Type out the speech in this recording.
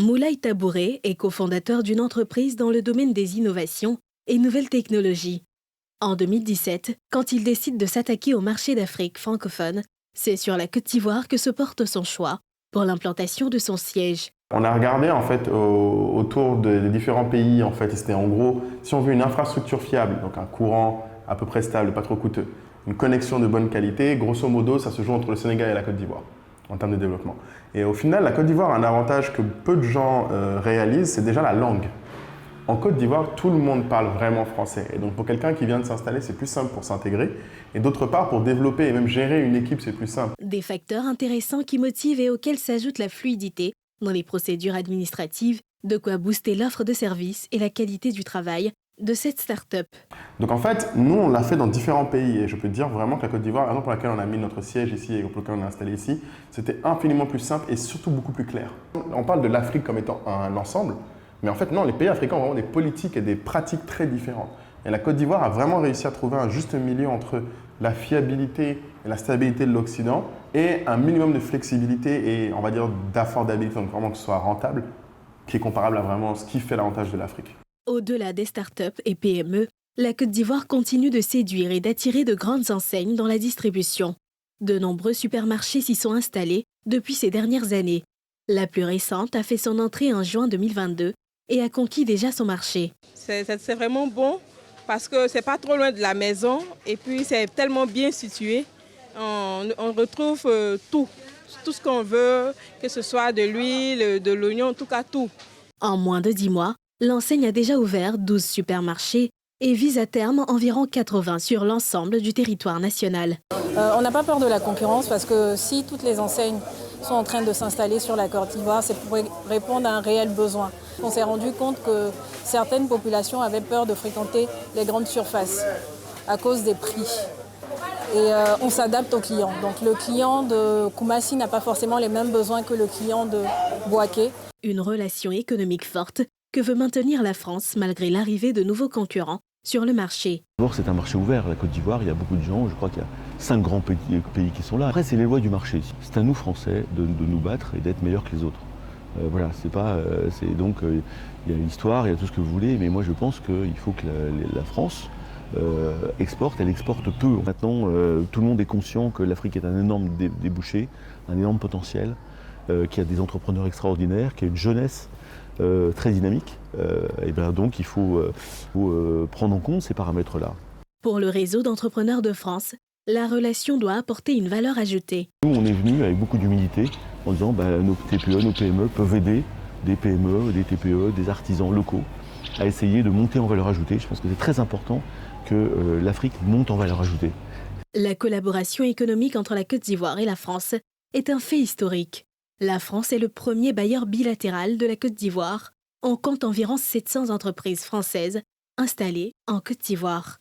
Moulay Tabouré est cofondateur d'une entreprise dans le domaine des innovations et nouvelles technologies. En 2017, quand il décide de s'attaquer au marché d'Afrique francophone, c'est sur la Côte d'Ivoire que se porte son choix pour l'implantation de son siège. On a regardé en fait autour des différents pays en fait, et c'était en gros si on veut une infrastructure fiable, donc un courant à peu près stable, pas trop coûteux, une connexion de bonne qualité, grosso modo ça se joue entre le Sénégal et la Côte d'Ivoire en termes de développement. Et au final, la Côte d'Ivoire a un avantage que peu de gens réalisent, c'est déjà la langue. En Côte d'Ivoire, tout le monde parle vraiment français. Et donc pour quelqu'un qui vient de s'installer, c'est plus simple pour s'intégrer. Et d'autre part, pour développer et même gérer une équipe, c'est plus simple. Des facteurs intéressants qui motivent et auxquels s'ajoute la fluidité dans les procédures administratives, de quoi booster l'offre de services et la qualité du travail de cette start-up. Donc en fait, nous, on l'a fait dans différents pays. Et je peux te dire vraiment que la Côte d'Ivoire, la raison pour laquelle on a mis notre siège ici et pour laquelle on est installé ici, c'était infiniment plus simple et surtout beaucoup plus clair. On parle de l'Afrique comme étant un ensemble. Mais en fait, non, les pays africains ont vraiment des politiques et des pratiques très différentes. Et la Côte d'Ivoire a vraiment réussi à trouver un juste milieu entre la fiabilité et la stabilité de l'Occident et un minimum de flexibilité et, on va dire, d'affordabilité, donc vraiment que ce soit rentable, qui est comparable à vraiment ce qui fait l'avantage de l'Afrique. Au-delà des startups et PME, la Côte d'Ivoire continue de séduire et d'attirer de grandes enseignes dans la distribution. De nombreux supermarchés s'y sont installés depuis ces dernières années. La plus récente a fait son entrée en juin 2022 et a conquis déjà son marché. C'est vraiment bon parce que c'est pas trop loin de la maison et puis c'est tellement bien situé. On retrouve tout ce qu'on veut, que ce soit de l'huile, de l'oignon, en tout cas tout. En moins de 10 mois, l'enseigne a déjà ouvert 12 supermarchés et vise à terme environ 80 sur l'ensemble du territoire national. On n'a pas peur de la concurrence parce que si toutes les enseignes sont en train de s'installer sur la Côte d'Ivoire, c'est pour répondre à un réel besoin. On s'est rendu compte que certaines populations avaient peur de fréquenter les grandes surfaces à cause des prix. Et on s'adapte aux clients. Donc le client de Koumassi n'a pas forcément les mêmes besoins que le client de Bouaké. Une relation économique forte que veut maintenir la France malgré l'arrivée de nouveaux concurrents sur le marché. D'abord, c'est un marché ouvert. La Côte d'Ivoire, il y a beaucoup de gens. Je crois qu'il y a 5 grands pays qui sont là. Après, c'est les lois du marché. C'est à nous, Français, de nous battre et d'être meilleurs que les autres. Voilà, c'est pas. Donc, il y a l'histoire, il y a tout ce que vous voulez, mais moi, je pense qu'il faut que la France exporte. Elle exporte peu. Maintenant, tout le monde est conscient que l'Afrique est un énorme débouché, un énorme potentiel, qu'il y a des entrepreneurs extraordinaires, qu'il y a une jeunesse très dynamique. Et bien donc il faut prendre en compte ces paramètres-là. Pour le réseau d'entrepreneurs de France, la relation doit apporter une valeur ajoutée. Nous, on est venu avec beaucoup d'humilité en disant nos TPE, nos PME peuvent aider des PME, des TPE, des artisans locaux à essayer de monter en valeur ajoutée. Je pense que c'est très important que l'Afrique monte en valeur ajoutée. La collaboration économique entre la Côte d'Ivoire et la France est un fait historique. La France est le premier bailleur bilatéral de la Côte d'Ivoire. On compte environ 700 entreprises françaises installées en Côte d'Ivoire.